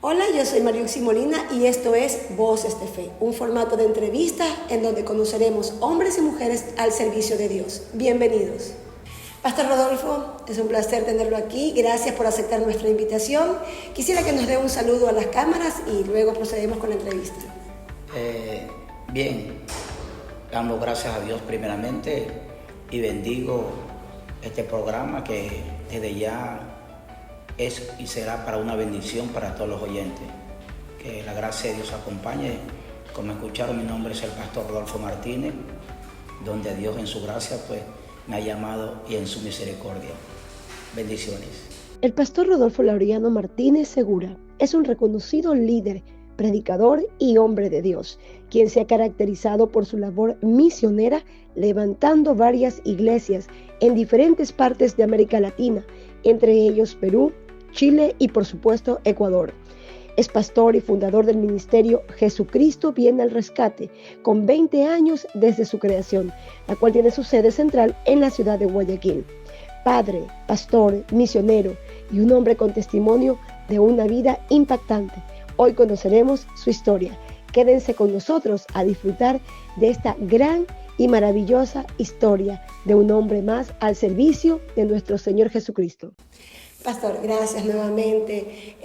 Hola, yo soy Mariuxi Molina y esto es Voces de Fe, un formato de entrevista en donde conoceremos hombres y mujeres al servicio de Dios. Bienvenidos. Pastor Rodolfo, es un placer tenerlo aquí. Gracias por aceptar nuestra invitación. Quisiera que nos dé un saludo a las cámaras y luego procedemos con la entrevista. Bien, dando gracias a Dios primeramente y bendigo este programa que desde ya es y será para una bendición para todos los oyentes. Que la gracia de Dios acompañe. Como escucharon, mi nombre es el pastor Rodolfo Martínez, donde Dios en su gracia pues me ha llamado y en su misericordia. Bendiciones. El pastor Rodolfo Laureano Martínez Segura es un reconocido líder, predicador y hombre de Dios, quien se ha caracterizado por su labor misionera levantando varias iglesias en diferentes partes de América Latina, entre ellos Perú, Chile y por supuesto Ecuador. Es pastor y fundador del ministerio Jesucristo Viene al Rescate, con 20 años desde su creación, la cual tiene su sede central en la ciudad de Guayaquil. Padre, pastor, misionero y un hombre con testimonio de una vida impactante. Hoy conoceremos su historia. Quédense con nosotros a disfrutar de esta gran y maravillosa historia de un hombre más al servicio de nuestro Señor Jesucristo. Pastor, gracias nuevamente.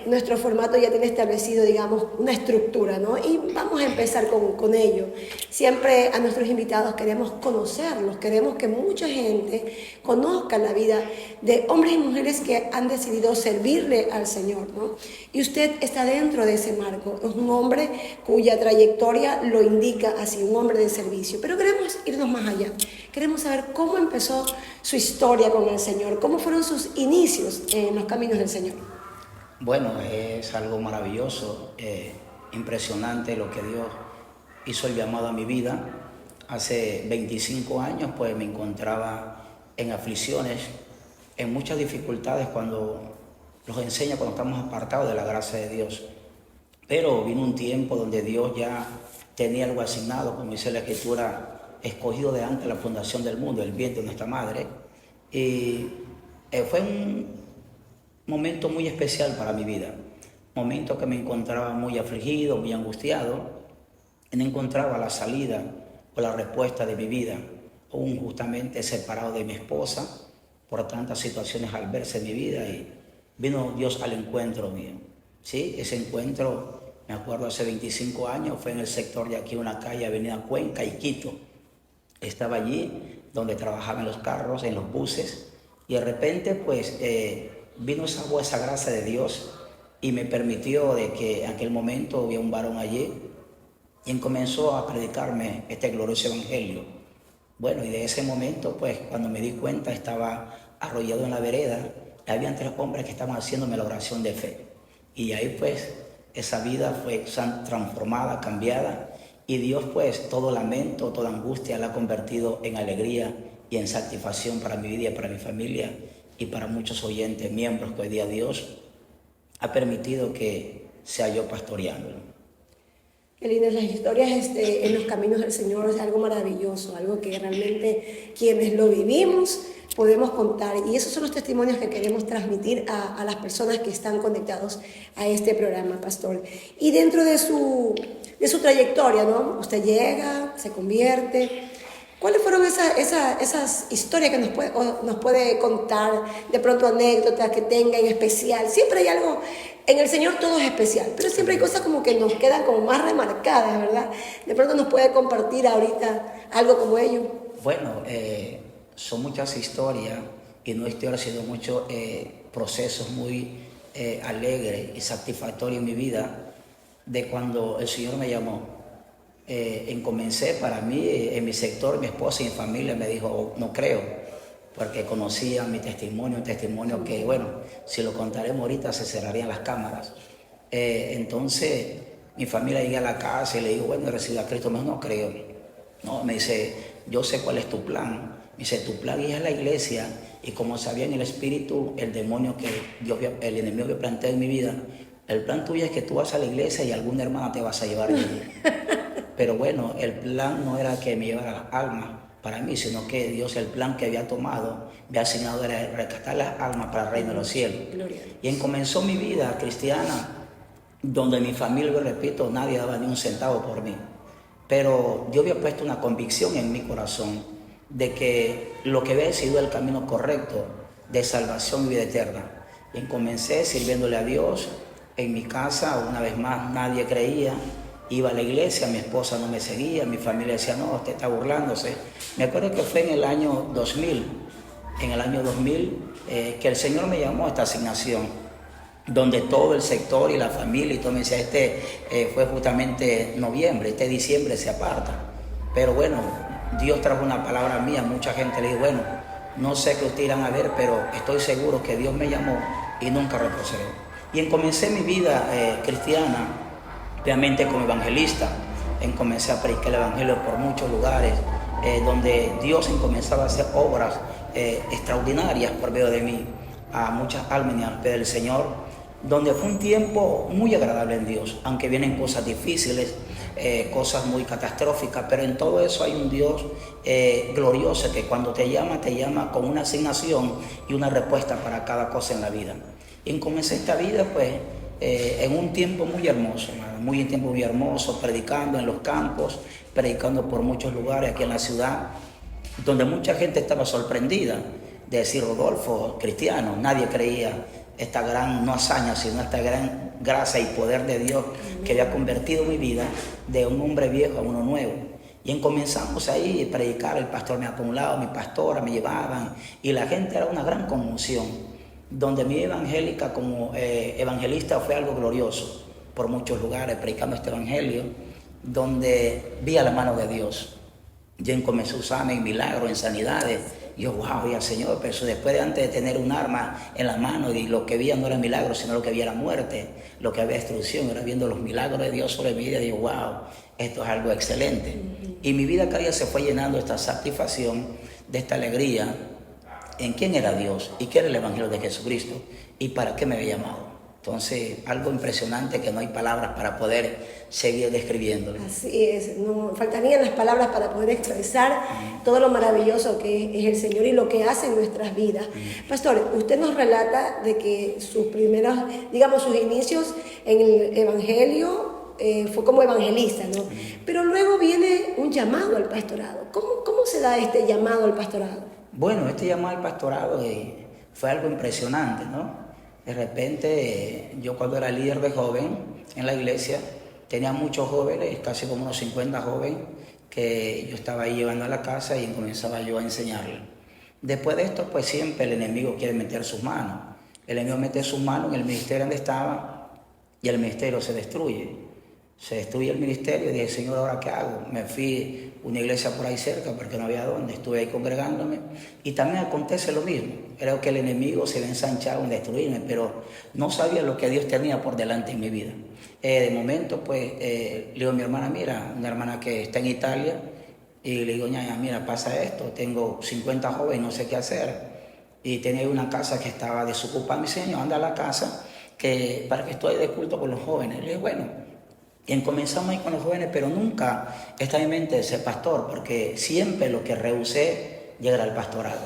Nuestro formato ya tiene establecido, digamos, una estructura, ¿no? Y vamos a empezar con ello. Siempre a nuestros invitados queremos conocerlos, queremos que mucha gente conozca la vida de hombres y mujeres que han decidido servirle al Señor, ¿no? Y usted está dentro de ese marco. Es un hombre cuya trayectoria lo indica así, un hombre de servicio. Pero queremos irnos más allá. Queremos saber cómo empezó su historia con el Señor, cómo fueron sus inicios en los caminos del Señor. Bueno, es algo maravilloso, impresionante lo que Dios hizo el llamado a mi vida. Hace 25 años pues me encontraba en aflicciones, en muchas dificultades cuando estamos apartados de la gracia de Dios. Pero vino un tiempo donde Dios ya tenía algo asignado, como dice la Escritura, escogido de antes de la fundación del mundo, el vientre de nuestra madre. Y fue un momento muy especial para mi vida, momento que me encontraba muy afligido, muy angustiado, y no encontraba la salida o la respuesta de mi vida, aún justamente separado de mi esposa por tantas situaciones adversas en mi vida, y vino Dios al encuentro mío. ¿Sí? Ese encuentro, me acuerdo, hace 25 años, fue en el sector de aquí, una calle, Avenida Cuenca, Iquito. Estaba allí donde trabajaban los carros, en los buses, y de repente pues vino esa gracia de Dios y me permitió de que en aquel momento había un varón allí y comenzó a predicarme este glorioso evangelio. Bueno, y de ese momento pues cuando me di cuenta estaba arrollado en la vereda, habían 3 hombres que estaban haciéndome la oración de fe, y ahí pues esa vida fue transformada, cambiada, y Dios pues todo lamento, toda angustia la ha convertido en alegría y en satisfacción para mi vida y para mi familia y para muchos oyentes, miembros que hoy día Dios ha permitido que sea yo pastoreándolo. Qué lindas las historias en los caminos del Señor, es algo maravilloso, algo que realmente quienes lo vivimos podemos contar, y esos son los testimonios que queremos transmitir a las personas que están conectados a este programa, Pastor. Y dentro de su trayectoria, ¿no? Usted llega, se convierte. ¿Cuáles fueron esas historias que nos puede contar? De pronto anécdotas que tenga en especial. Siempre hay algo, en el Señor todo es especial, pero siempre hay cosas como que nos quedan como más remarcadas, ¿verdad? De pronto nos puede compartir ahorita algo como ello. Bueno, son muchas historias y no estoy haciendo muchos procesos muy alegres y satisfactorios en mi vida de cuando el Señor me llamó. Comencé para mí, en mi sector, mi esposa y mi familia me dijo, oh, no creo, porque conocían mi testimonio, un testimonio que, bueno, si lo contaremos ahorita se cerrarían las cámaras. Entonces, mi familia llega a la casa y le digo, bueno, recibí a Cristo. Me dijo, no creo. No, me dice, yo sé cuál es tu plan. Me dice, tu plan es la iglesia, y como sabía en el espíritu, el demonio el enemigo que plantea en mi vida, el plan tuyo es que tú vas a la iglesia y alguna hermana te vas a llevar allí. Pero bueno, el plan no era que me llevara las almas para mí, sino que Dios, el plan que había tomado, me ha asignado era rescatar las almas para el reino de los cielos. Gloria. Y comenzó mi vida cristiana donde mi familia, repito, nadie daba ni un centavo por mí. Pero Dios había puesto una convicción en mi corazón de que lo que había sido el camino correcto de salvación y vida eterna. Y comencé sirviéndole a Dios en mi casa. Una vez más, nadie creía. Iba a la iglesia, mi esposa no me seguía, mi familia decía, no, usted está burlándose. Me acuerdo que fue en el año 2000, que el Señor me llamó a esta asignación, donde todo el sector y la familia y todo me decía, fue justamente noviembre, este diciembre se aparta. Pero bueno, Dios trajo una palabra mía, mucha gente le dijo, bueno, no sé qué ustedes irán a ver, pero estoy seguro que Dios me llamó y nunca retrocedió. Y comencé mi vida cristiana, obviamente como evangelista, comencé a predicar el evangelio por muchos lugares, donde Dios comenzaba a hacer obras extraordinarias por medio de mí, a muchas almas al pie del Señor, donde fue un tiempo muy agradable en Dios, aunque vienen cosas difíciles, cosas muy catastróficas, pero en todo eso hay un Dios glorioso que cuando te llama con una asignación y una respuesta para cada cosa en la vida. Y comencé esta vida pues en un tiempo muy hermoso, predicando en los campos, predicando por muchos lugares aquí en la ciudad, donde mucha gente estaba sorprendida de decir, Rodolfo, cristiano, nadie creía esta gran, no hazaña, sino esta gran gracia y poder de Dios que había convertido mi vida de un hombre viejo a uno nuevo. Y comenzamos ahí a predicar, el pastor me iba por un lado, mi pastora me llevaban, y la gente era una gran conmoción, donde mi evangélica como evangelista fue algo glorioso, por muchos lugares, predicando este evangelio, donde vi a la mano de Dios. Yo comencé a usarme en milagros, en sanidades. Yo, wow, y al Señor, pero eso después de antes de tener un arma en la mano, y lo que veía no era milagro, sino lo que veía era muerte, lo que había destrucción, era viendo los milagros de Dios sobre mi vida. Y yo, wow, esto es algo excelente. Y mi vida cada día se fue llenando de esta satisfacción, de esta alegría en quién era Dios y qué era el Evangelio de Jesucristo y para qué me había llamado. Entonces, algo impresionante que no hay palabras para poder seguir describiéndolo. Así es, no faltarían las palabras para poder expresar todo lo maravilloso que es el Señor y lo que hace en nuestras vidas. Pastor, usted nos relata de que sus primeros, digamos, sus inicios en el Evangelio fue como evangelista, ¿no? Pero luego viene un llamado al pastorado. ¿Cómo se da este llamado al pastorado? Bueno, este llamado al pastorado fue algo impresionante, ¿no? De repente, yo cuando era líder de joven en la iglesia, tenía muchos jóvenes, casi como unos 50 jóvenes, que yo estaba ahí llevando a la casa y comenzaba yo a enseñarles. Después de esto, pues siempre el enemigo quiere meter sus manos. El enemigo mete sus manos en el ministerio donde estaba y el ministerio se destruye. Se destruye el ministerio y dije, Señor, ¿ahora qué hago? Me fui a una iglesia por ahí cerca porque no había dónde, estuve ahí congregándome. Y también acontece lo mismo. Creo que el enemigo se había ensanchado en destruirme, pero no sabía lo que Dios tenía por delante en mi vida. De momento, pues, le digo a mi hermana, mira, una hermana que está en Italia, y le digo, ñaña, mira, pasa esto, tengo 50 jóvenes, no sé qué hacer. Y tenía una casa que estaba desocupada. Mi Señor, anda a la casa para que estoy de culto con los jóvenes. Le digo, bueno. Y comenzamos ahí con los jóvenes, pero nunca está en mi mente de ser pastor, porque siempre lo que rehusé llegar al pastorado.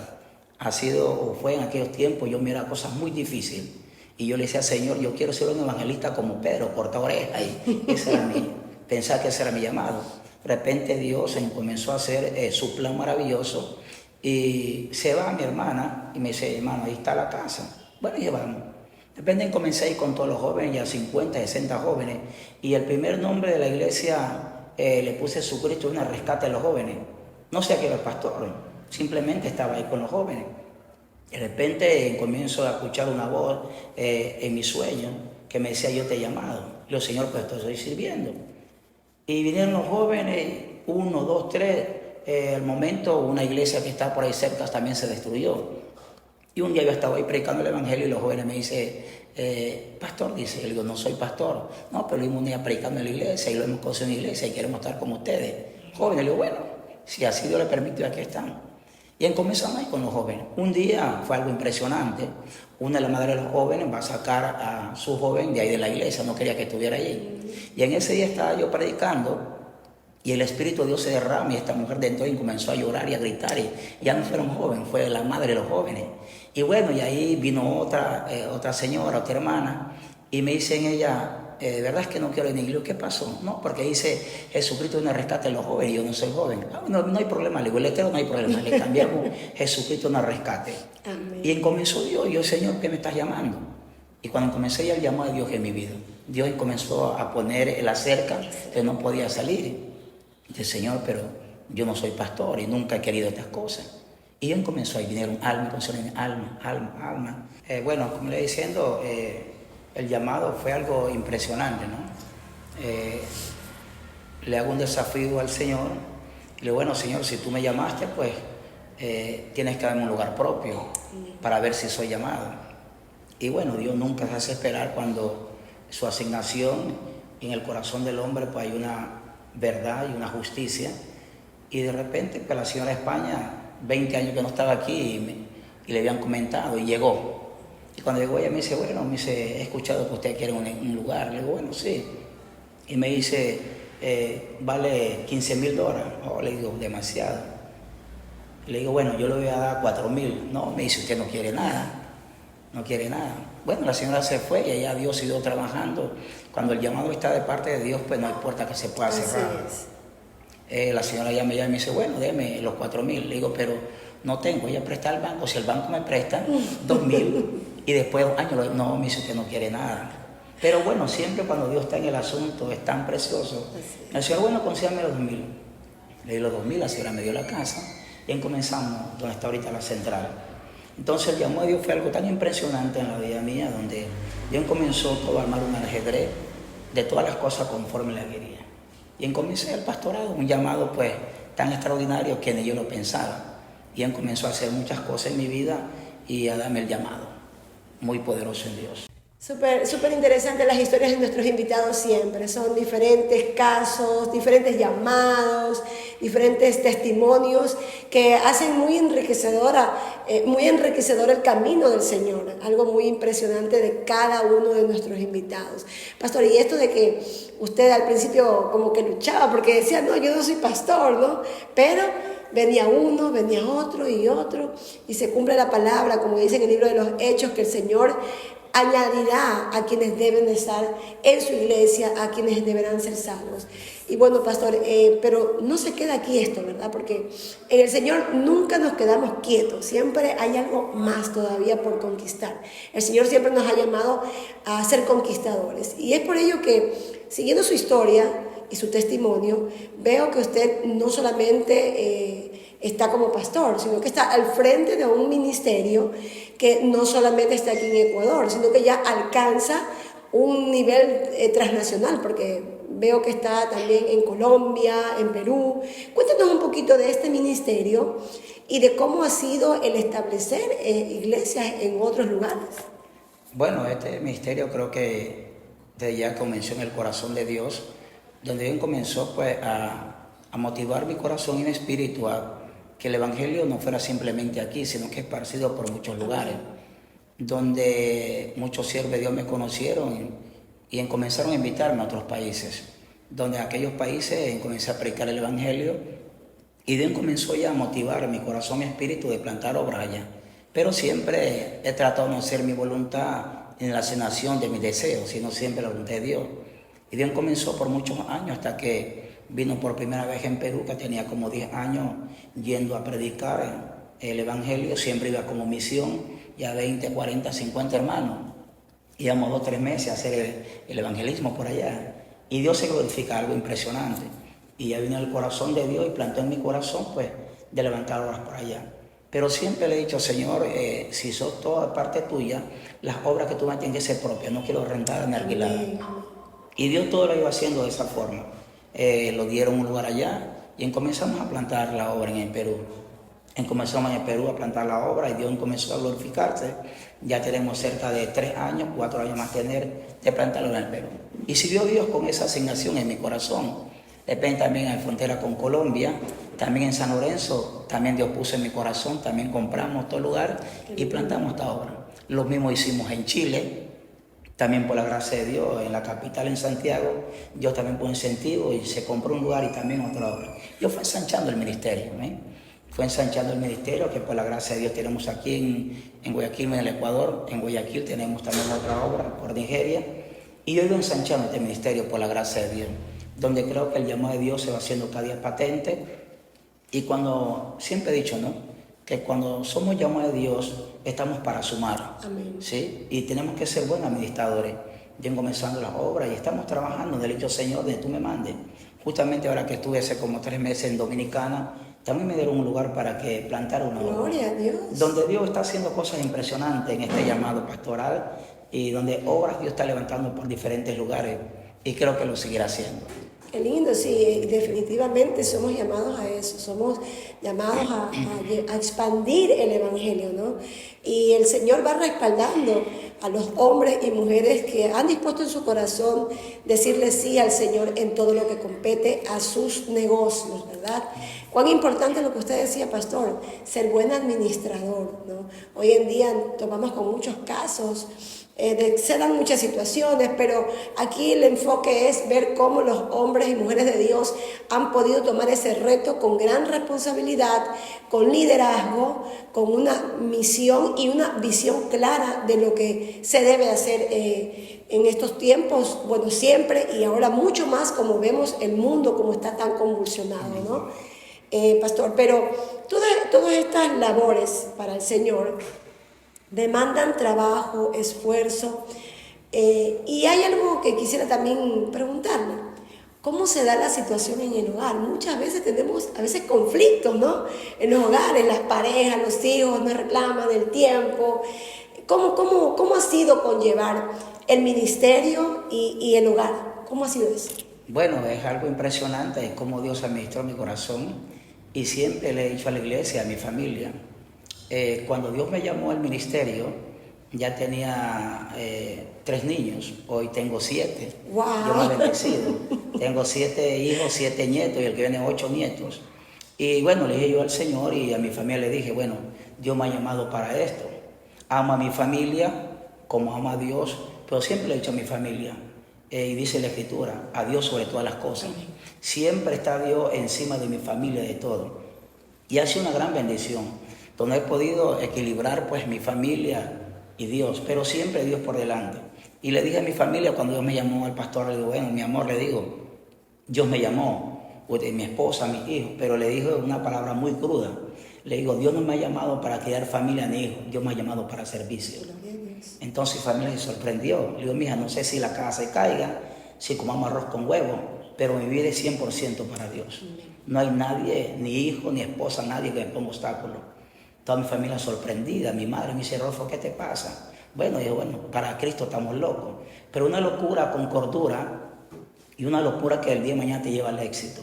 Fue en aquellos tiempos, yo miraba cosas muy difíciles. Y yo le decía, Señor, yo quiero ser un evangelista como Pedro, corta oreja. Y pensaba que ese era mi llamado. De repente Dios comenzó a hacer su plan maravilloso. Y se va mi hermana y me dice, hermano, ahí está la casa. Bueno, y vamos. De repente comencé a ir con todos los jóvenes, ya 50, 60 jóvenes, y el primer nombre de la iglesia le puse Jesucristo, una rescate de los jóvenes. No sé a qué era el pastor, simplemente estaba ahí con los jóvenes. De repente comienzo a escuchar una voz en mi sueño que me decía, yo te he llamado. Y yo, Señor, pues te estoy sirviendo. Y vinieron los jóvenes, 1, 2, 3, al momento una iglesia que está por ahí cerca también se destruyó. Y un día yo estaba ahí predicando el evangelio y los jóvenes me dicen, pastor, dice, yo digo, no soy pastor. No, pero un día predicando en la iglesia y lo hemos conocido en la iglesia y queremos estar como ustedes. Jóvenes, le digo, bueno, si así Dios le permitió, aquí están. Y comenzamos ahí con los jóvenes. Un día fue algo impresionante. Una de las madres de los jóvenes va a sacar a su joven de ahí de la iglesia, no quería que estuviera allí. Y en ese día estaba yo predicando y el Espíritu de Dios se derrama y esta mujer de entonces comenzó a llorar y a gritar. Y ya no fueron jóvenes, fue la madre de los jóvenes. Y bueno, y ahí vino otra señora, otra hermana, y me dicen ella, de verdad es que no quiero venir. Y yo, ¿qué pasó? No, porque dice, Jesucristo no rescate a los jóvenes, y yo no soy joven. No hay problema, le digo, el letrero no hay problema, le cambiamos, Jesucristo no rescate. Amén. Y comenzó Dios, yo, Señor, ¿qué me estás llamando? Y cuando comencé ya el llamado de Dios en mi vida, Dios comenzó a poner la cerca que no podía salir. Dije, Señor, pero yo no soy pastor y nunca he querido estas cosas. Y Él comenzó a venir un alma, alma. Bueno, como le iba diciendo, el llamado fue algo impresionante, ¿no? Le hago un desafío al Señor. Y le digo, bueno, Señor, si tú me llamaste, pues tienes que darme un lugar propio para ver si soy llamado. Y bueno, Dios nunca se hace esperar cuando su asignación en el corazón del hombre, pues hay una verdad y una justicia. Y de repente, pues la señora de España, 20 años que no estaba aquí, y le habían comentado, y llegó. Y cuando llegó ella me dice, he escuchado que usted quiere un lugar. Le digo, bueno, sí. Y me dice, vale $15,000. Oh, le digo, demasiado. Le digo, bueno, yo le voy a dar 4,000. No, me dice, usted no quiere nada. No quiere nada. Bueno, la señora se fue y allá Dios siguió trabajando. Cuando el llamado está de parte de Dios, pues no hay puerta que se pueda cerrar. La señora ya me llama y me dice, bueno, déme los 4,000. Le digo, pero no tengo, ella presta al banco. Si el banco me presta 2,000 y después de un año, no, me dice, usted no quiere nada. Pero bueno, siempre cuando Dios está en el asunto, es tan precioso. La señora, bueno, consígame los 2,000. Le di los 2,000, la señora me dio la casa y comenzamos donde está ahorita la central. Entonces el llamado de Dios fue algo tan impresionante en la vida mía, donde Dios comenzó todo a armar un ajedrez de todas las cosas conforme la quería. Y comencé el pastorado, un llamado pues tan extraordinario que ni yo lo pensaba. Y Él comenzó a hacer muchas cosas en mi vida y a darme el llamado, muy poderoso en Dios. Súper interesante las historias de nuestros invitados siempre. Son diferentes casos, diferentes llamados, diferentes testimonios que hacen muy enriquecedor el camino del Señor. Algo muy impresionante de cada uno de nuestros invitados. Pastor, y esto de que usted al principio como que luchaba porque decía, no, yo no soy pastor, ¿no? Pero venía uno, venía otro, y se cumple la palabra, como dice en el libro de los Hechos, que el Señor añadirá a quienes deben de estar en su iglesia, a quienes deberán ser salvos. Y bueno, pastor, pero no se queda aquí esto, ¿verdad? Porque en el Señor nunca nos quedamos quietos, siempre hay algo más todavía por conquistar. El Señor siempre nos ha llamado a ser conquistadores. Y es por ello que, siguiendo su historia y su testimonio, veo que usted no solamente está como pastor, sino que está al frente de un ministerio que no solamente está aquí en Ecuador, sino que ya alcanza un nivel transnacional, porque veo que está también en Colombia, en Perú. Cuéntanos un poquito de este ministerio y de cómo ha sido el establecer iglesias en otros lugares. Bueno, este ministerio creo que desde ya comenzó en el corazón de Dios, donde Él comenzó pues a motivar mi corazón y mi espíritu a que el Evangelio no fuera simplemente aquí, sino que esparcido por muchos lugares, donde muchos siervos de Dios me conocieron y comenzaron a invitarme a otros países, donde en aquellos países comencé a predicar el Evangelio y Dios comenzó ya a motivar mi corazón, mi espíritu de plantar obras allá. Pero siempre he tratado de no hacer mi voluntad en la asignación de mis deseos, sino siempre la voluntad de Dios. Y Dios comenzó por muchos años hasta que vino por primera vez en Perú, que tenía como 10 años yendo a predicar el Evangelio. Siempre iba como misión, ya 20, 40, 50 hermanos. Íbamos 2 o 3 meses a hacer el evangelismo por allá. Y Dios se glorifica, algo impresionante. Y ya vino el corazón de Dios y plantó en mi corazón pues de levantar obras por allá. Pero siempre le he dicho, Señor, si sos toda parte tuya, las obras que tú me tienes que ser propias, no quiero rentar ni alquilar. Y Dios todo lo iba haciendo de esa forma. Lo dieron un lugar allá y comenzamos a plantar la obra en el Perú. Comenzamos en el Perú a plantar la obra y Dios comenzó a glorificarse. Ya tenemos cerca de 3 años, 4 años más de plantarlo en el Perú. Y siguió Dios con esa asignación en mi corazón. Depende también en la frontera con Colombia, también en San Lorenzo, también Dios puso en mi corazón, también compramos todo lugar y plantamos esta obra. Lo mismo hicimos en Chile. También por la gracia de Dios, en la capital, en Santiago, Dios también puso incentivo y se compró un lugar y también otra obra. Yo fui ensanchando el ministerio, fue ensanchando el ministerio que por la gracia de Dios tenemos aquí en Guayaquil, en el Ecuador. En Guayaquil tenemos también otra obra por Nigeria Y yo he ido ensanchando este ministerio por la gracia de Dios, donde creo que el llamado de Dios se va haciendo cada día patente. Y cuando, siempre he dicho, ¿no?, que cuando somos llamados de Dios, estamos para sumar. Amén. ¿Sí? Y tenemos que ser buenos administradores. Yo comenzando las obras y estamos trabajando, del hecho, Señor, de tú me mandes. Justamente ahora que estuve hace como 3 meses en Dominicana, también me dieron un lugar para que plantara una obra. Gloria a Dios. Donde Dios está haciendo cosas impresionantes en este llamado pastoral y donde obras Dios está levantando por diferentes lugares y creo que lo seguirá haciendo. Qué lindo, sí, definitivamente somos llamados a eso, somos llamados a expandir el Evangelio, ¿no? Y el Señor va respaldando a los hombres y mujeres que han dispuesto en su corazón decirle sí al Señor en todo lo que compete a sus negocios, ¿verdad? Cuán importante es lo que usted decía, pastor, ser buen administrador, ¿no? Hoy en día tomamos con muchos casos, se dan muchas situaciones, pero aquí el enfoque es ver cómo los hombres y mujeres de Dios han podido tomar ese reto con gran responsabilidad, con liderazgo, con una misión y una visión clara de lo que se debe hacer en estos tiempos, bueno, siempre y ahora mucho más, como vemos el mundo como está tan convulsionado, ¿no? Pastor, pero todas estas labores para el Señor demandan trabajo, esfuerzo, y hay algo que quisiera también preguntarle. ¿Cómo se da la situación en el hogar? Muchas veces tenemos conflictos, ¿no? En los hogares, las parejas, los hijos no reclaman el tiempo. ¿Cómo ha sido conllevar el ministerio y el hogar? ¿Cómo ha sido eso? Bueno, es algo impresionante, es como Dios administró mi corazón y siempre le he dicho a la iglesia, a mi familia, cuando Dios me llamó al ministerio, ya tenía 3 niños, hoy tengo 7. Wow. Dios me ha bendecido. Tengo 7 hijos, 7 nietos y el que viene 8 nietos. Y bueno, le dije yo al Señor y a mi familia le dije, bueno, Dios me ha llamado para esto. Amo a mi familia como amo a Dios, pero siempre le he dicho a mi familia, y dice la Escritura, a Dios sobre todas las cosas. Siempre está Dios encima de mi familia, de todo. Y ha sido una gran bendición, donde he podido equilibrar pues mi familia y Dios, pero siempre Dios por delante. Y le dije a mi familia cuando Dios me llamó al pastor, le digo, bueno, mi amor, le digo, Dios me llamó, mi esposa, mis hijos, pero le dije una palabra muy cruda. Le digo, Dios no me ha llamado para criar familia ni hijos, Dios me ha llamado para servicio. Entonces mi familia se sorprendió. Le digo, mija, no sé si la casa se caiga, si comamos arroz con huevo, pero mi vida es 100% para Dios. No hay nadie, ni hijo, ni esposa, nadie que me ponga obstáculos. Toda mi familia sorprendida, mi madre me dice, Rolfo, ¿qué te pasa? Bueno, yo, bueno, para Cristo estamos locos, pero una locura con cordura y una locura que el día de mañana te lleva al éxito.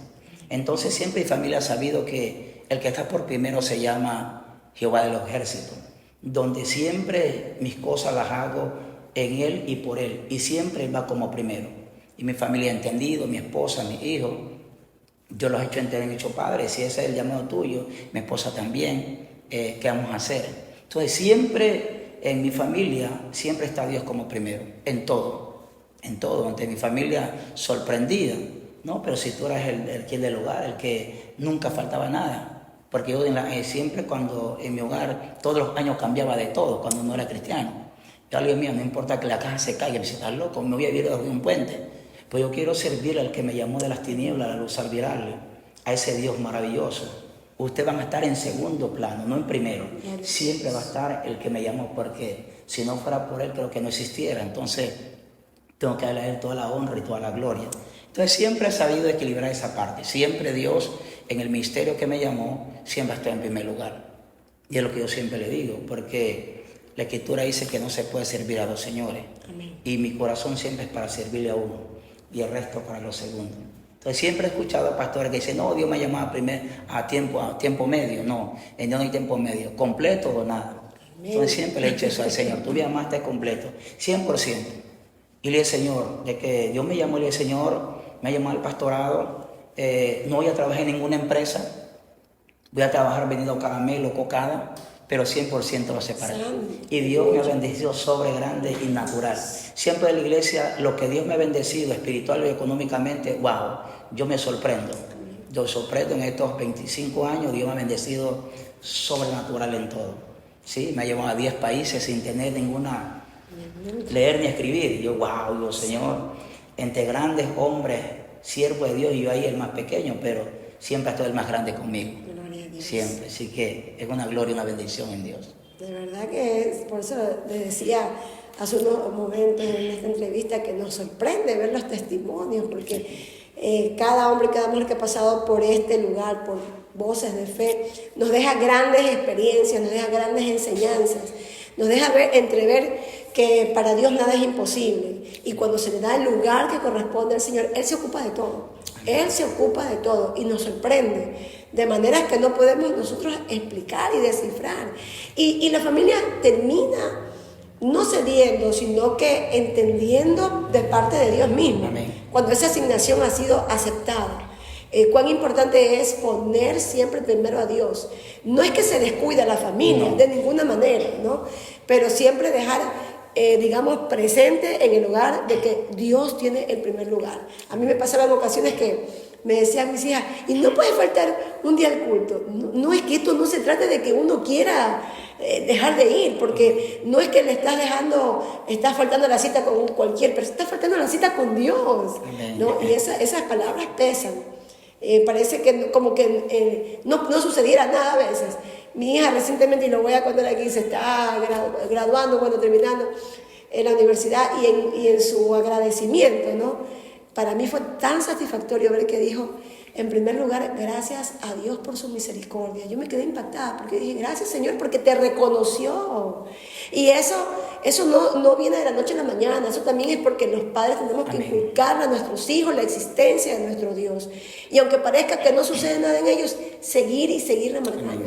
Entonces siempre mi familia ha sabido que el que está por primero se llama Jehová de los ejércitos, donde siempre mis cosas las hago en Él y por Él, y siempre Él va como primero. Y mi familia ha entendido, mi esposa, mi hijo, yo los he hecho entender, he dicho, padre, si ese es el llamado tuyo, mi esposa también, ¿qué vamos a hacer? Entonces siempre en mi familia, siempre está Dios como primero, en todo, ante mi familia sorprendida, ¿no? Pero si tú eras el quien del hogar, el que nunca faltaba nada, porque yo siempre cuando en mi hogar, todos los años cambiaba de todo, cuando no era cristiano. Yo le digo, mío, no importa que la casa se caiga, me dice, estás loco, me voy a vivir desde un puente. Pues yo quiero servir al que me llamó de las tinieblas a la luz admirable, a ese Dios maravilloso. Ustedes van a estar en segundo plano, no en primero. Siempre va a estar el que me llamó, porque si no fuera por Él, creo que no existiera. Entonces, tengo que darle a Él toda la honra y toda la gloria. Entonces, siempre he sabido equilibrar esa parte. Siempre Dios, en el ministerio que me llamó, siempre está en primer lugar. Y es lo que yo siempre le digo, porque la Escritura dice que no se puede servir a 2 señores. Amén. Y mi corazón siempre es para servirle a uno, y el resto para los segundos. Entonces siempre he escuchado a pastores que dicen, no, Dios me ha llamado a tiempo medio. No, en Dios no hay tiempo medio, completo o nada. Amén. Entonces siempre le he dicho eso al Señor, tú me llamaste completo, 100%. Y le dije, Señor, de que Dios me llamó, le dije, Señor, me ha llamado al pastorado, no voy a trabajar en ninguna empresa, voy a trabajar vendiendo caramelo, cocada, pero 100% va a ser para Él. Y Dios me ha bendecido sobre grande y natural. Siempre en la iglesia, lo que Dios me ha bendecido espiritual y económicamente, wow, yo me sorprendo. Yo sorprendo en estos 25 años, Dios me ha bendecido sobrenatural en todo. ¿Sí? Me ha llevado a 10 países sin tener ninguna leer ni escribir. Y yo, wow, digo, Señor, entre grandes hombres, siervo de Dios, y yo ahí el más pequeño, pero siempre ha estado el más grande conmigo. Gloria a Dios. Siempre, así que es una gloria y una bendición en Dios. De verdad que es, por eso les decía hace unos momentos en esta entrevista que nos sorprende ver los testimonios, porque cada hombre, cada mujer que ha pasado por este lugar, por Voces de Fe, nos deja grandes experiencias, nos deja grandes enseñanzas, nos deja entrever que para Dios nada es imposible, y cuando se le da el lugar que corresponde al Señor, Él se ocupa de todo. Él se ocupa de todo y nos sorprende de maneras que no podemos nosotros explicar y descifrar. Y la familia termina no cediendo, sino que entendiendo de parte de Dios mismo. Amén. Cuando esa asignación ha sido aceptada. Cuán importante es poner siempre primero a Dios. No es que se descuide a la familia, no, de ninguna manera, ¿no? Pero siempre dejar, digamos, presente en el hogar de que Dios tiene el primer lugar. A mí me pasaban ocasiones que me decían mis hijas, y no puede faltar un día al culto. No es que esto no se trate de que uno quiera dejar de ir, porque no es que le estás faltando la cita con cualquier persona, estás faltando la cita con Dios, ¿no? Y esas palabras pesan. Parece que como que no sucediera nada a veces. Mi hija recientemente, y lo voy a contar aquí, se está graduando, terminando en la universidad, y en su agradecimiento, ¿no? Para mí fue tan satisfactorio ver que dijo, en primer lugar, gracias a Dios por su misericordia. Yo me quedé impactada porque dije, gracias Señor, porque te reconoció. Y eso no viene de la noche a la mañana, eso también es porque los padres tenemos que inculcarle a nuestros hijos la existencia de nuestro Dios. Y aunque parezca que no sucede nada en ellos, seguir remarcando.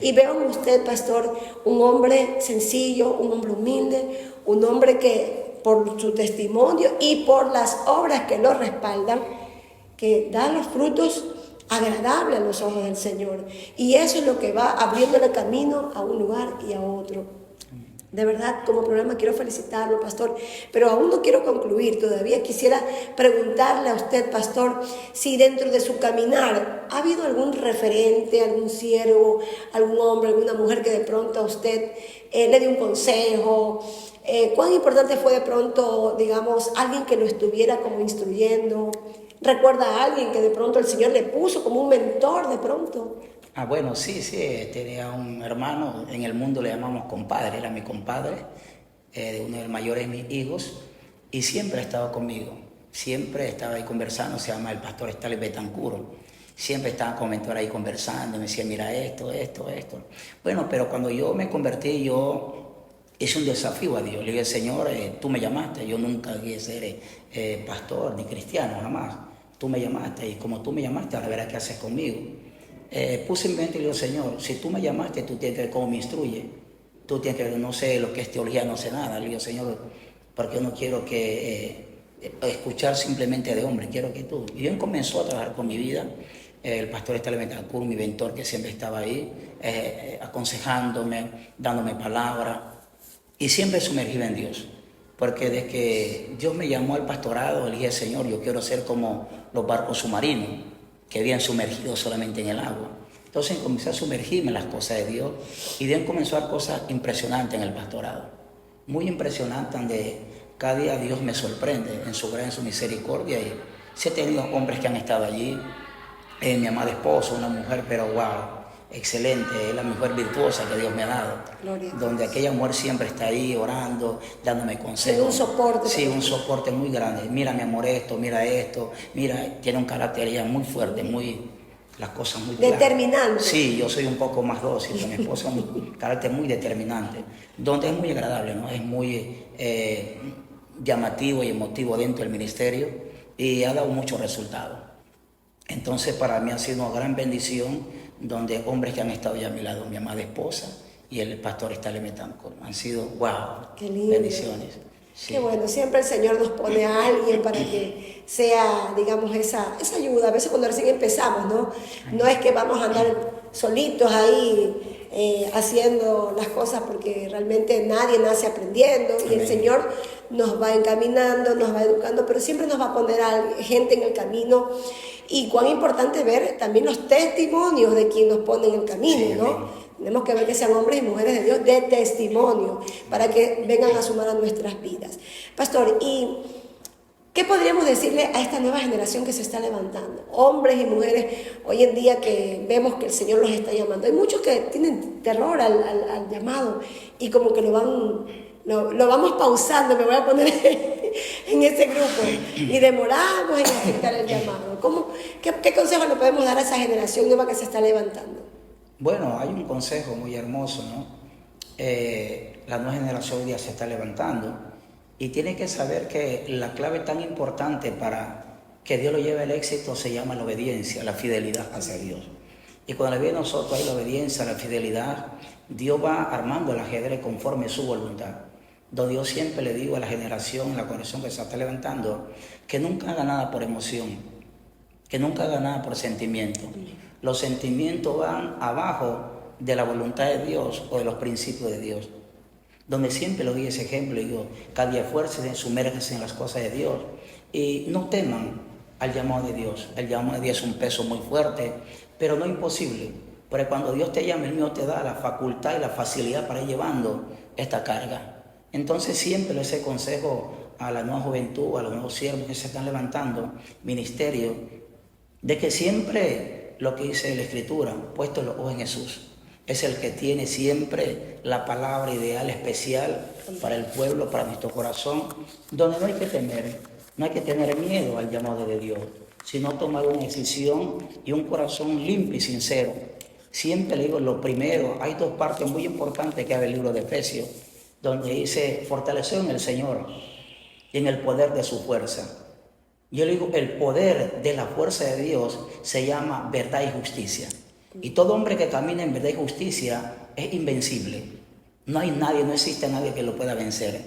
Y veo en usted, pastor, un hombre sencillo, un hombre humilde, un hombre que por su testimonio y por las obras que lo respaldan, que da los frutos agradables a los ojos del Señor. Y eso es lo que va abriéndole camino a un lugar y a otro. De verdad, como programa quiero felicitarlo, pastor, pero aún no quiero concluir. Todavía quisiera preguntarle a usted, pastor, si dentro de su caminar ha habido algún referente, algún siervo, algún hombre, alguna mujer que de pronto a usted le dio un consejo. ¿Cuán importante fue de pronto, digamos, alguien que lo estuviera como instruyendo? ¿Recuerda a alguien que de pronto el Señor le puso como un mentor de pronto? Bueno, sí, tenía un hermano, en el mundo le llamamos compadre, era mi compadre, de uno de los mayores de mis hijos, y siempre ha estado conmigo, siempre estaba ahí conversando, se llama el pastor Stanley Betancur. Siempre estaba con mentor ahí conversando, me decía, mira esto. Bueno, pero cuando yo me convertí, yo hice un desafío a Dios. Le dije, Señor, tú me llamaste, yo nunca quise ser pastor ni cristiano, jamás. Tú me llamaste, y como tú me llamaste, ahora verás qué haces conmigo. Puse en mi mente y le digo, Señor, si tú me llamaste, tú tienes que ver cómo me instruye. Tú tienes que ver, no sé lo que es teología, no sé nada. Le digo, Señor, porque yo no quiero escuchar simplemente de hombre, quiero que tú. Y Dios comenzó a trabajar con mi vida. El pastor Stanley Betancur, mi mentor, que siempre estaba ahí, aconsejándome, dándome palabras, y siempre sumergido en Dios. Porque desde que Dios me llamó al pastorado, le dije, Señor, yo quiero ser como los barcos submarinos, que habían sumergido solamente en el agua. Entonces comencé a sumergirme en las cosas de Dios, y Dios comenzó a hacer cosas impresionantes en el pastorado. Muy impresionantes, donde cada día Dios me sorprende en su gracia, en su misericordia. Y sí he tenido hombres que han estado allí. Mi amada esposa, una mujer, pero wow, excelente, es la mujer virtuosa que Dios me ha dado. Gloria. Donde aquella mujer siempre está ahí orando, dándome consejos. Un soporte. Sí, un soporte muy grande. Mira, mi amor, mira, tiene un carácter ella muy fuerte, las cosas muy claras. Determinante. Sí, yo soy un poco más dócil, mi esposa es un carácter muy determinante, donde es muy agradable, ¿no? Es muy llamativo y emotivo dentro del ministerio, y ha dado muchos resultados. Entonces para mí ha sido una gran bendición, donde hombres que han estado ya a mi lado, mi amada esposa y el pastor Stanley Betancur, han sido, wow, qué lindo. Bendiciones. Sí. Qué bueno, siempre el Señor nos pone a alguien para que sea, digamos, esa ayuda. A veces cuando recién empezamos, ¿no? No es que vamos a andar solitos ahí haciendo las cosas, porque realmente nadie nace aprendiendo. Amén. Y el Señor nos va encaminando, nos va educando, pero siempre nos va a poner a gente en el camino. Y cuán importante ver también los testimonios de quien nos pone en el camino, sí, ¿no? Tenemos que ver que sean hombres y mujeres de Dios de testimonio para que vengan a sumar a nuestras vidas. Pastor, ¿y qué podríamos decirle a esta nueva generación que se está levantando? Hombres y mujeres hoy en día que vemos que el Señor los está llamando. Hay muchos que tienen terror al llamado y como que lo vamos pausando, me voy a poner en ese grupo y demoramos en aceptar el llamado. ¿Qué consejo le podemos dar a esa generación nueva que se está levantando? Bueno, hay un consejo muy hermoso, ¿no? La nueva generación hoy día se está levantando y tiene que saber que la clave tan importante para que Dios lo lleve al éxito se llama la obediencia, la fidelidad hacia Dios. Y cuando le viene a nosotros hay la obediencia, la fidelidad, Dios va armando el ajedrez conforme a su voluntad. Donde yo siempre le digo a la generación, la conexión que se está levantando, que nunca haga nada por emoción, que nunca haga nada por sentimiento. Los sentimientos van abajo de la voluntad de Dios o de los principios de Dios. Donde siempre le doy ese ejemplo, digo, cada día esfuércense, sumérjanse en las cosas de Dios y no teman al llamado de Dios. El llamado de Dios es un peso muy fuerte, pero no imposible, porque cuando Dios te llama, el mío te da la facultad y la facilidad para ir llevando esta carga. Entonces siempre les aconsejo a la nueva juventud, a los nuevos siervos que se están levantando, ministerio, de que siempre lo que dice la Escritura, puesto los ojos en Jesús, es el que tiene siempre la palabra ideal especial para el pueblo, para nuestro corazón, donde no hay que tener miedo al llamado de Dios, sino tomar una decisión y un corazón limpio y sincero. Siempre le digo lo primero, hay dos partes muy importantes que hay del libro de Efesios, donde dice, fortaleceos en el Señor y en el poder de su fuerza. Yo le digo, el poder de la fuerza de Dios se llama verdad y justicia. Y todo hombre que camina en verdad y justicia es invencible. No hay nadie, no existe nadie que lo pueda vencer.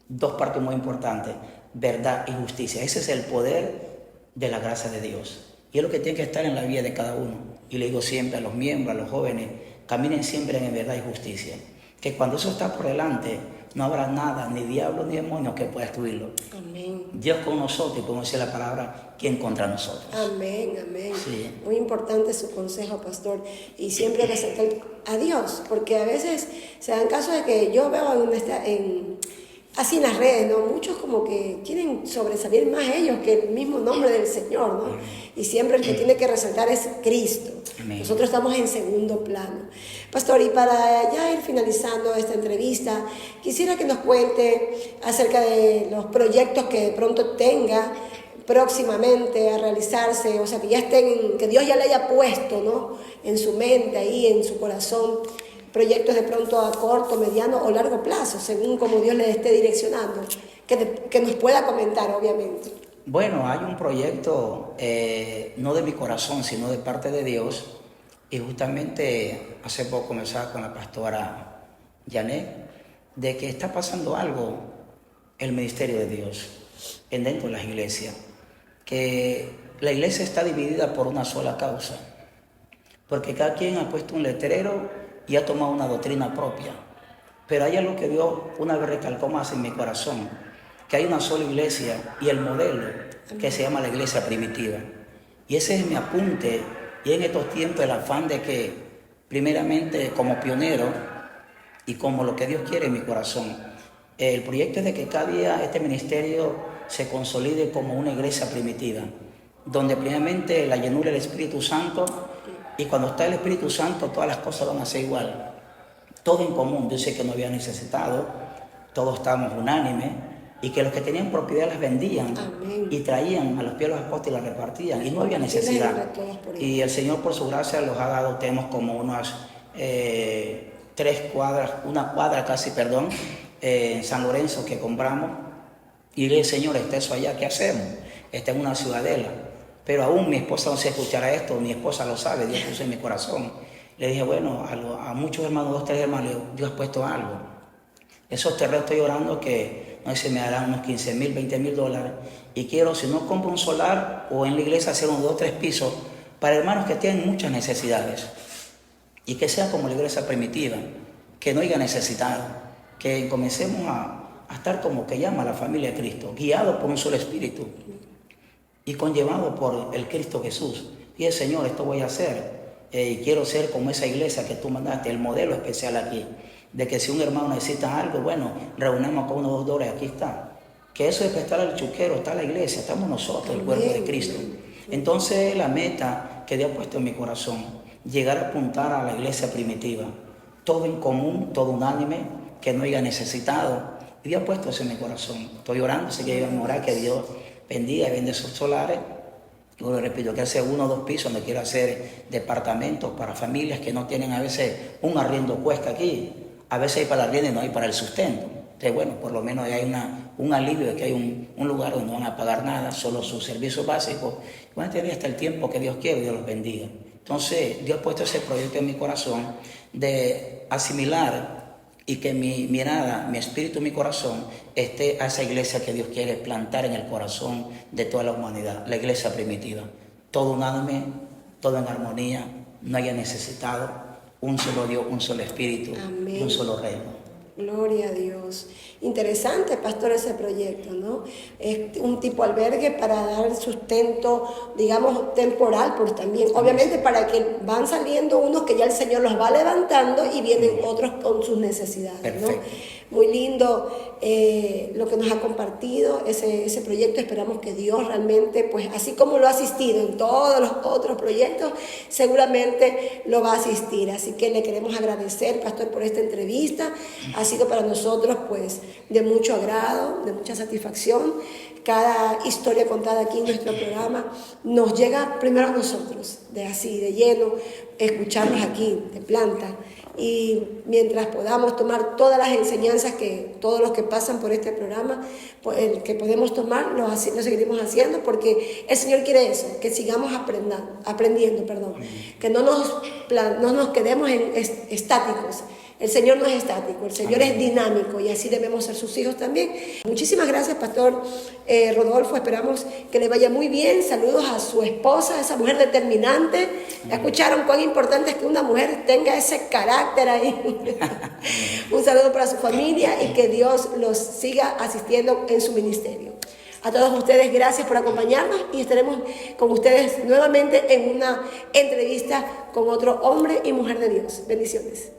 Dos partes muy importantes, verdad y justicia. Ese es el poder de la gracia de Dios. Y es lo que tiene que estar en la vida de cada uno. Y le digo siempre a los miembros, a los jóvenes, caminen siempre en verdad y justicia. Que cuando eso está por delante, no habrá nada, ni diablo ni demonios que pueda destruirlo. Amén. Dios con nosotros, y podemos decir la palabra, ¿quién contra nosotros? Amén, amén. Sí. Muy importante su consejo, pastor. Y siempre resaltar a Dios, porque a veces se dan casos de que yo veo así en las redes, ¿no? Muchos como que quieren sobresalir más ellos que el mismo nombre del Señor, ¿no? Y siempre el que tiene que resaltar es Cristo. Amén. Nosotros estamos en segundo plano. Pastor, y para ya ir finalizando esta entrevista, quisiera que nos cuente acerca de los proyectos que de pronto tenga próximamente a realizarse, o sea, que ya estén, que Dios ya le haya puesto, ¿no? En su mente, ahí, en su corazón, proyectos de pronto a corto, mediano o largo plazo, según como Dios le esté direccionando, que nos pueda comentar, obviamente. Bueno, hay un proyecto, no de mi corazón, sino de parte de Dios, y justamente hace poco conversaba con la pastora Janet, de que está pasando algo en el ministerio de Dios, dentro de las iglesias, que la iglesia está dividida por una sola causa, porque cada quien ha puesto un letrero y ha tomado una doctrina propia. Pero hay algo que Dios una vez recalcó más en mi corazón, que hay una sola iglesia y el modelo que se llama la iglesia primitiva. Y ese es mi apunte, y en estos tiempos el afán de que, primeramente como pionero y como lo que Dios quiere en mi corazón, el proyecto es de que cada día este ministerio se consolide como una iglesia primitiva, donde primeramente la llenura del Espíritu Santo, y cuando está el Espíritu Santo todas las cosas van a ser igual, todo en común. Dice que no había necesitado, todos estábamos unánimes, y que los que tenían propiedad las vendían. Amén. Y traían a los pies de los apóstoles y las repartían, y no había necesidad. Y el Señor por su gracia los ha dado, tenemos como unas 3 cuadras, una cuadra casi, en San Lorenzo que compramos, y le dije, Señor, está eso allá, ¿qué hacemos? Está en una ciudadela, pero aún mi esposa no se escuchará esto, mi esposa lo sabe, Dios puso en mi corazón. Le dije, bueno, a muchos hermanos, 2, 3 hermanos, Dios ha puesto algo. Esos terrenos estoy orando que no sé si me darán unos $15,000, $20,000, y quiero, si no compro un solar o en la iglesia, hacer unos 2, 3 pisos para hermanos que tienen muchas necesidades, y que sea como la iglesia primitiva, que no haya necesitado, que comencemos a estar como que llama a la familia de Cristo, guiado por un solo espíritu y conllevado por el Cristo Jesús. Y el Señor, esto voy a hacer, y quiero ser como esa iglesia que tú mandaste, el modelo especial aquí, de que si un hermano necesita algo, bueno, reunamos con unos $2, aquí está. Que eso es que está el chuquero, está la iglesia, estamos nosotros, el cuerpo de Cristo. Entonces la meta que Dios ha puesto en mi corazón, llegar a apuntar a la iglesia primitiva, todo en común, todo unánime, que no haya necesitado. Y Dios ha puesto eso en mi corazón. Estoy orando, sé que iban a orar, que Dios bendiga y vende esos solares. Yo le repito, que hace 1 o 2 pisos, donde quiero hacer departamentos para familias que no tienen a veces un arriendo cuesta aquí. A veces hay para el arriendo y no hay para el sustento. Entonces, bueno, por lo menos hay un alivio de que hay un lugar donde no van a pagar nada, solo sus servicios básicos. Van a tener hasta el tiempo que Dios quiere y Dios los bendiga. Entonces, Dios ha puesto ese proyecto en mi corazón de asimilar y que mi mirada, mi espíritu, mi corazón esté a esa iglesia que Dios quiere plantar en el corazón de toda la humanidad, la iglesia primitiva. Todo unánime, todo en armonía, no haya necesitado, un solo Dios, un solo espíritu, y un solo reino. Gloria a Dios. Interesante, pastor, ese proyecto, ¿no? Es un tipo albergue para dar sustento, digamos, temporal, pues también. Obviamente para que van saliendo unos que ya el Señor los va levantando y vienen otros con sus necesidades, ¿no? Perfecto. Muy lindo lo que nos ha compartido ese proyecto. Esperamos que Dios realmente, pues así como lo ha asistido en todos los otros proyectos, seguramente lo va a asistir. Así que le queremos agradecer, pastor, por esta entrevista. Ha sido para nosotros, pues, de mucho agrado, de mucha satisfacción. Cada historia contada aquí en nuestro programa nos llega primero a nosotros, de lleno, escucharnos aquí, de planta. Y mientras podamos tomar todas las enseñanzas que todos los que pasan por este programa, pues, que podemos tomar, lo seguiremos haciendo, porque el Señor quiere eso, que sigamos aprendiendo, que no nos quedemos estáticos. El Señor no es estático, el Señor es dinámico y así debemos ser sus hijos también. Muchísimas gracias, pastor Rodolfo, esperamos que le vaya muy bien. Saludos a su esposa, esa mujer determinante. ¿Escucharon cuán importante es que una mujer tenga ese carácter ahí? Un saludo para su familia y que Dios los siga asistiendo en su ministerio. A todos ustedes, gracias por acompañarnos y estaremos con ustedes nuevamente en una entrevista con otro hombre y mujer de Dios. Bendiciones.